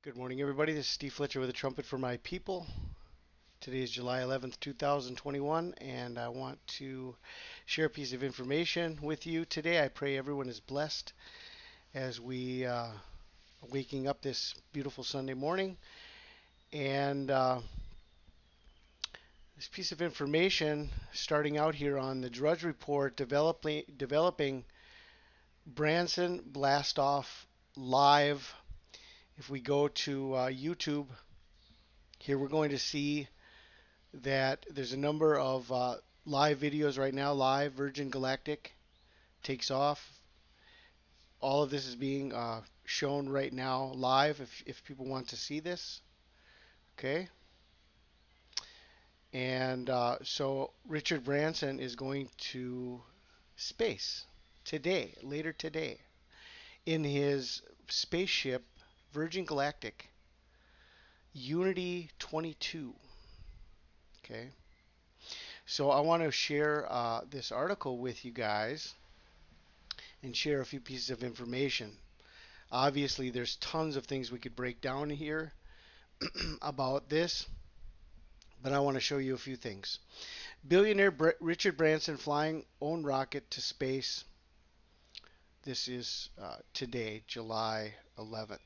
Good morning, everybody. This is Steve Fletcher with a trumpet for my people. Today is July 11th, 2021, and I want to share a piece of information with you today. I pray everyone is blessed as we are waking up this beautiful Sunday morning. And this piece of information, starting out here on the Drudge Report, developing Branson Blastoff live. If we go to YouTube, here we're going to see that there's a number of live videos right now. Live Virgin Galactic takes off. All of this is being shown right now live if people want to see this. Okay. And so Richard Branson is going to space today, later today, in his spaceship Virgin Galactic Unity 22. Okay. So I want to share this article with you guys and share a few pieces of information. Obviously, there's tons of things we could break down here about this, but I want to show you a few things. Billionaire Richard Branson flying own rocket to space. This is today, July 11th.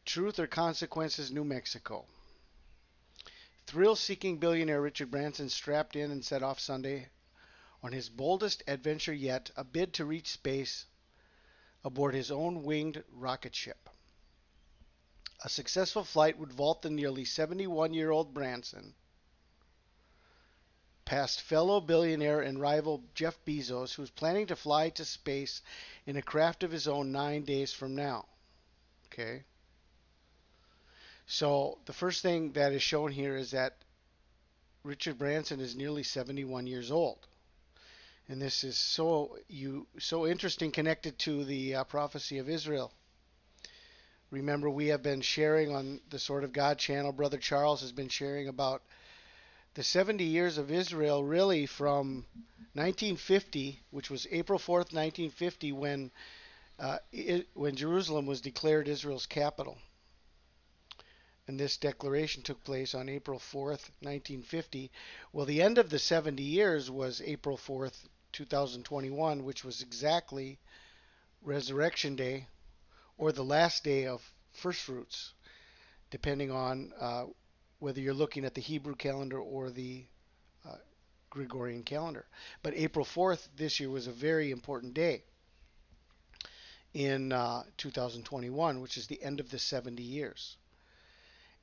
Truth or Consequences, New Mexico. Thrill-seeking billionaire Richard Branson strapped in and set off Sunday on his boldest adventure yet, a bid to reach space aboard his own winged rocket ship. A successful flight would vault the nearly 71-year-old Branson past fellow billionaire and rival Jeff Bezos, who's planning to fly to space in a craft of his own 9 days from now. Okay. So the first thing that is shown here is that Richard Branson is nearly 71 years old. And this is so interesting, connected to the prophecy of Israel. Remember, we have been sharing on the Sword of God channel. Brother Charles has been sharing about the 70 years of Israel, really from 1950, which was April 4th, 1950, when Jerusalem was declared Israel's capital. And this declaration took place on April 4th, 1950. Well, the end of the 70 years was April 4th, 2021, which was exactly Resurrection Day, or the last day of first fruits, depending on whether you're looking at the Hebrew calendar or the uh, Gregorian calendar. But April 4th this year was a very important day in 2021, which is the end of the 70 years.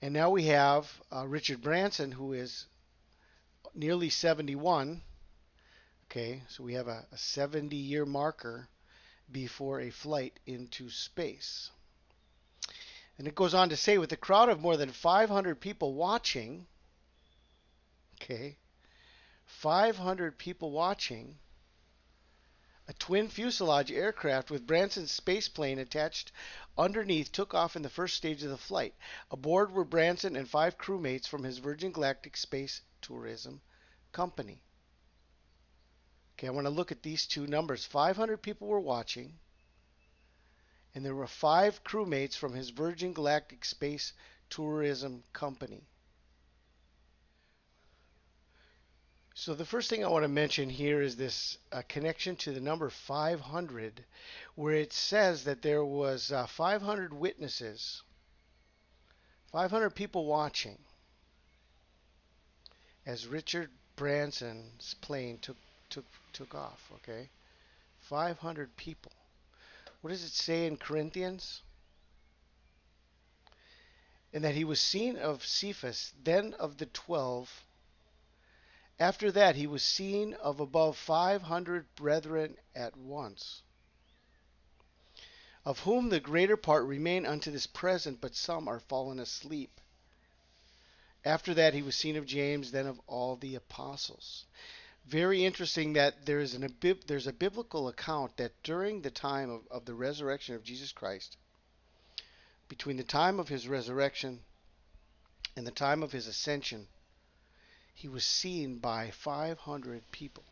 And now we have Richard Branson, who is nearly 71. Okay, so we have a 70-year marker before a flight into space. And it goes on to say, with a crowd of more than 500 people watching, okay, 500 people watching, a twin fuselage aircraft with Branson's space plane attached underneath took off in the first stage of the flight. Aboard were Branson and 5 crewmates from his Virgin Galactic Space Tourism Company. Okay, I want to look at these two numbers. 500 people were watching, and there were 5 crewmates from his Virgin Galactic Space Tourism Company. So the first thing I want to mention here is this connection to the number 500, where it says that there was 500 witnesses, 500 people watching as Richard Branson's plane took off. Okay, 500 people. What does it say in Corinthians? And that he was seen of Cephas, then of the 12. After that, he was seen of above 500 brethren at once, of whom the greater part remain unto this present, but some are fallen asleep. After that, he was seen of James, then of all the apostles. Very interesting that there's a biblical account that during the time of the resurrection of Jesus Christ, between the time of his resurrection and the time of his ascension, he was seen by 500 people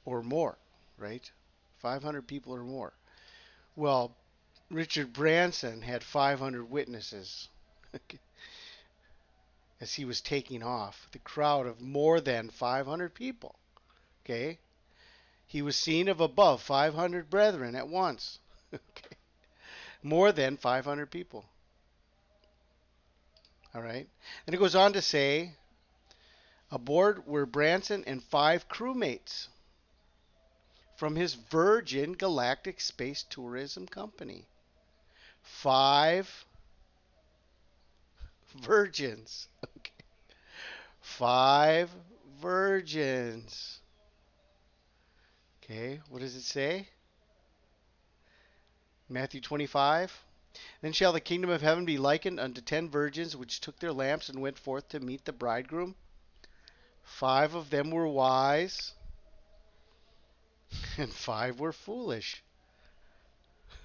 or more, right? 500 people or more. Well, Richard Branson had 500 witnesses as he was taking off. The crowd of more than 500 people. Okay? He was seen of above 500 brethren at once. Okay? More than 500 people. All right? And it goes on to say, aboard were Branson and 5 crewmates from his Virgin Galactic Space Tourism Company. 5 virgins. Okay. 5 virgins. Okay, what does it say? Matthew 25. Then shall the kingdom of heaven be likened unto 10 virgins which took their lamps and went forth to meet the bridegroom. 5 of them were wise, and 5 were foolish.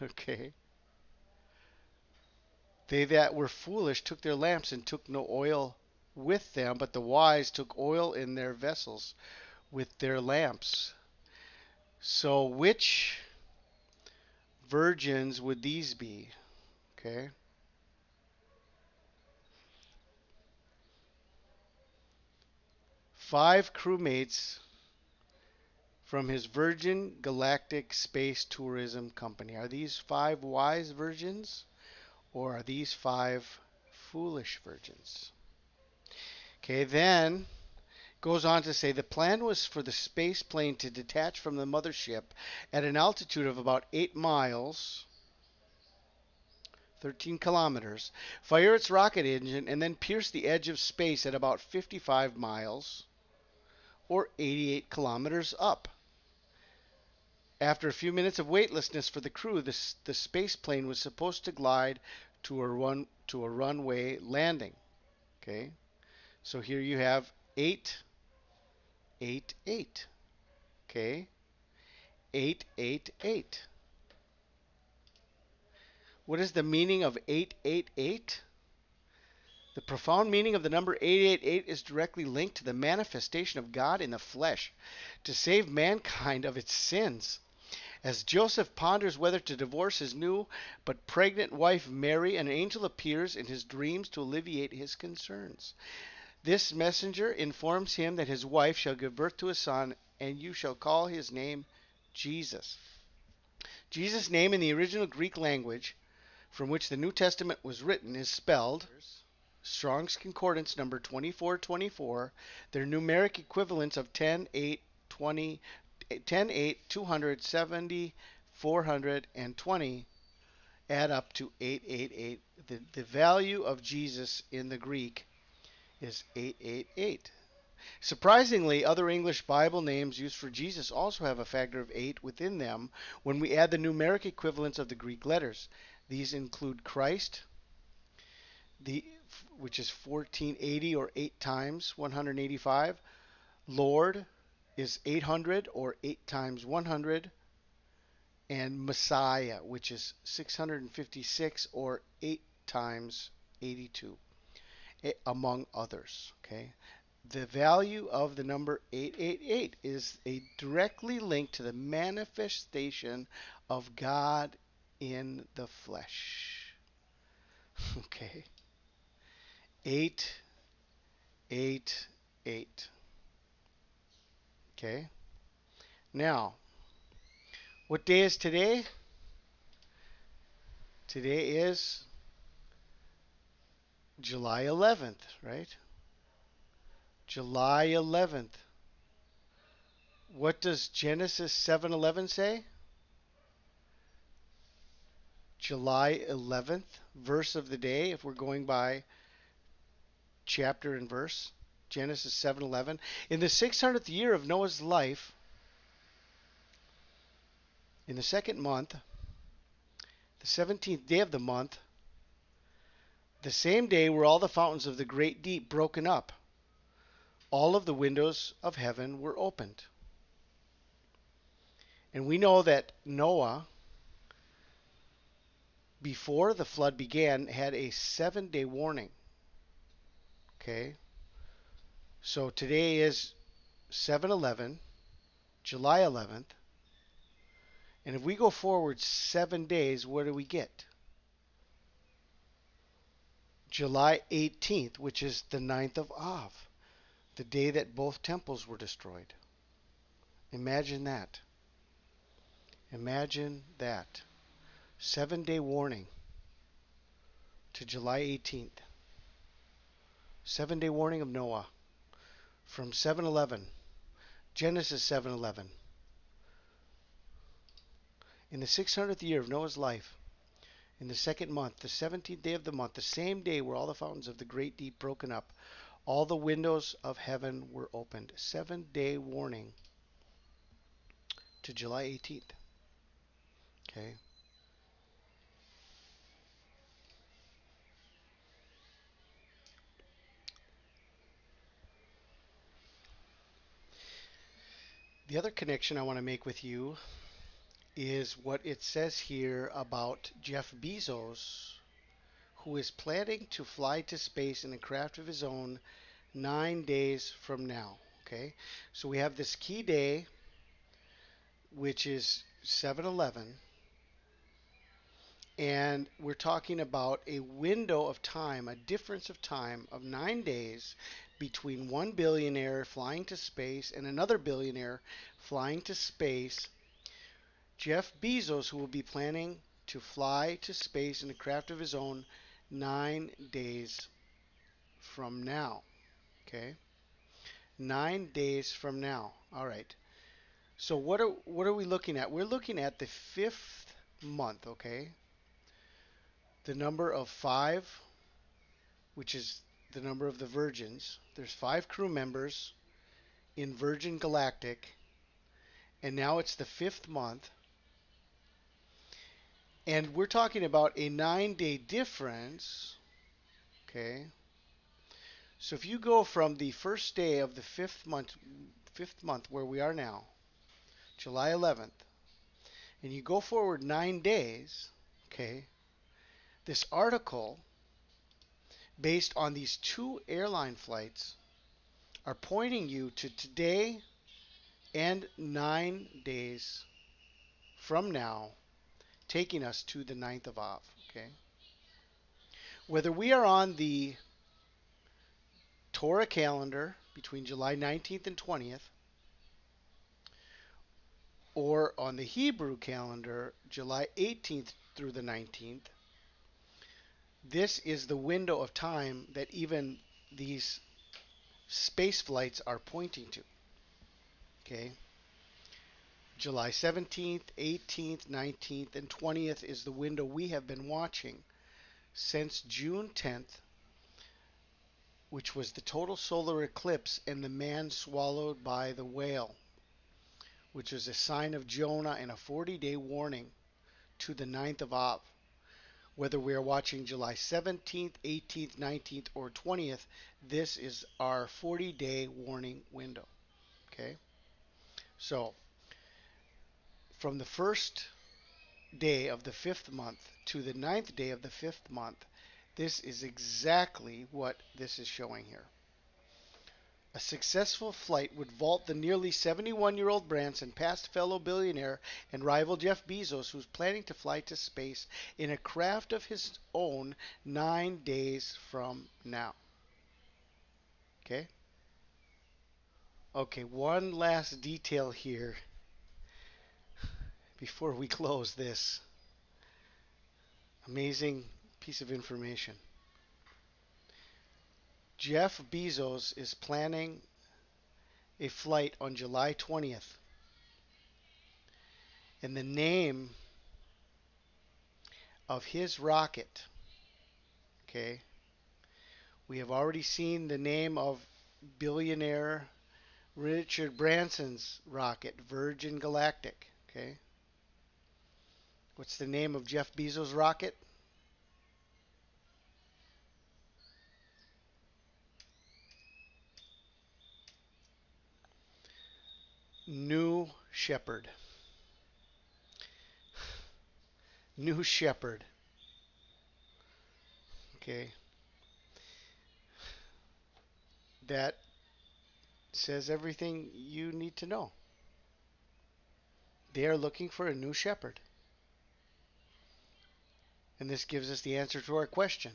Okay. They that were foolish took their lamps and took no oil with them, but the wise took oil in their vessels with their lamps. So which virgins would these be? Okay. 5 crewmates from his Virgin Galactic Space Tourism Company. Are these 5 wise virgins or are these 5 foolish virgins? Okay, then goes on to say the plan was for the space plane to detach from the mothership at an altitude of about 8 miles, 13 kilometers, fire its rocket engine, and then pierce the edge of space at about 55 miles or 88 kilometers up. After a few minutes of weightlessness for the crew, the space plane was supposed to glide to a runway landing. Okay, so here you have 888. Okay, 888. What is the meaning of 888? The profound meaning of the number 888 is directly linked to the manifestation of God in the flesh to save mankind of its sins. As Joseph ponders whether to divorce his new but pregnant wife Mary, an angel appears in his dreams to alleviate his concerns. This messenger informs him that his wife shall give birth to a son, and you shall call his name Jesus. Jesus' name in the original Greek language from which the New Testament was written is spelled Strong's Concordance number 2424, their numeric equivalents of 10, 8, 20, 10, 8, 270, 420 add up to 888. The value of Jesus in the Greek is 888. Surprisingly, other English Bible names used for Jesus also have a factor of 8 within them when we add the numeric equivalents of the Greek letters. These include Christ, which is 1480 or 8 times 185. Lord is 800 or 8 times 100. And Messiah, which is 656 or 8 times 82, among others. Okay, the value of the number 888 is a directly linked to the manifestation of God in the flesh. Okay, 888. Okay, now what day is today? Today is July 11th, right? July 11th. What does Genesis 7:11 say? July 11th, verse of the day, if we're going by chapter and verse. Genesis 7:11. In the 600th year of Noah's life, in the second month, the 17th day of the month, the same day were all the fountains of the great deep broken up. All of the windows of heaven were opened. And we know that Noah, before the flood began, had a 7-day warning. Okay? So today is 7/11, July 11th, And if we go forward 7 days, what do we get? July 18th, which is the ninth of Av, the day that both temples were destroyed. Imagine that. Imagine that. 7 day warning to July 18th. 7 day warning of Noah from 7:11, Genesis 7:11. In the 600th year of Noah's life, in the second month, the 17th day of the month, the same day were all the fountains of the great deep broken up. All the windows of heaven were opened. 7 day warning to July 18th. Okay. The other connection I want to make with you is what it says here about Jeff Bezos, who is planning to fly to space in a craft of his own 9 days from now. Okay, so we have this key day, which is 7/11, and we're talking about a window of time, a difference of time of 9 days between one billionaire flying to space and another billionaire flying to space. Jeff Bezos, who will be planning to fly to space in a craft of his own 9 days from now. Okay, 9 days from now. All right. So what are we looking at? We're looking at the fifth month. Okay, the number of five, which is the number of the virgins. There's five crew members in Virgin Galactic, and now it's the fifth month, and we're talking about a 9 day difference. Okay, so if you go from the first day of the fifth month where we are now, July 11th, and you go forward 9 days, okay, this article, based on these two airline flights, are pointing you to today and 9 days from now, taking us to the ninth of Av. Okay, whether we are on the Torah calendar between July 19th and 20th, or on the Hebrew calendar, July 18th through the 19th, this is the window of time that even these space flights are pointing to. Okay, July 17th, 18th, 19th, and 20th is the window we have been watching since June 10th, which was the total solar eclipse and the man swallowed by the whale, which was a sign of Jonah and a 40-day warning to the ninth of Av. Whether we are watching July 17th, 18th, 19th, or 20th, this is our 40-day warning window. Okay? So, from the first day of the fifth month to the ninth day of the fifth month, this is exactly what this is showing here. A successful flight would vault the nearly 71-year-old Branson past fellow billionaire and rival Jeff Bezos, who's planning to fly to space in a craft of his own 9 days from now. Okay? Okay, one last detail here before we close this amazing piece of information. Jeff Bezos is planning a flight on July 20th, and the name of his rocket, okay, we have already seen the name of billionaire Richard Branson's rocket, Virgin Galactic, okay. What's the name of Jeff Bezos' rocket? New Shepard. New Shepard. Okay. That says everything you need to know. They are looking for a new shepherd. And this gives us the answer to our question.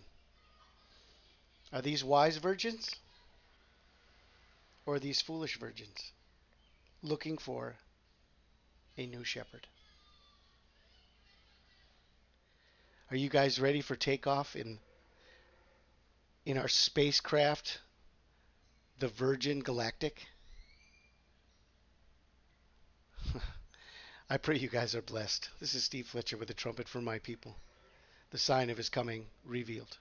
Are these wise virgins or are these foolish virgins looking for a new shepherd? Are you guys ready for takeoff in our spacecraft, the Virgin Galactic? I pray you guys are blessed. This is Steve Fletcher with a trumpet for my people, the sign of his coming revealed.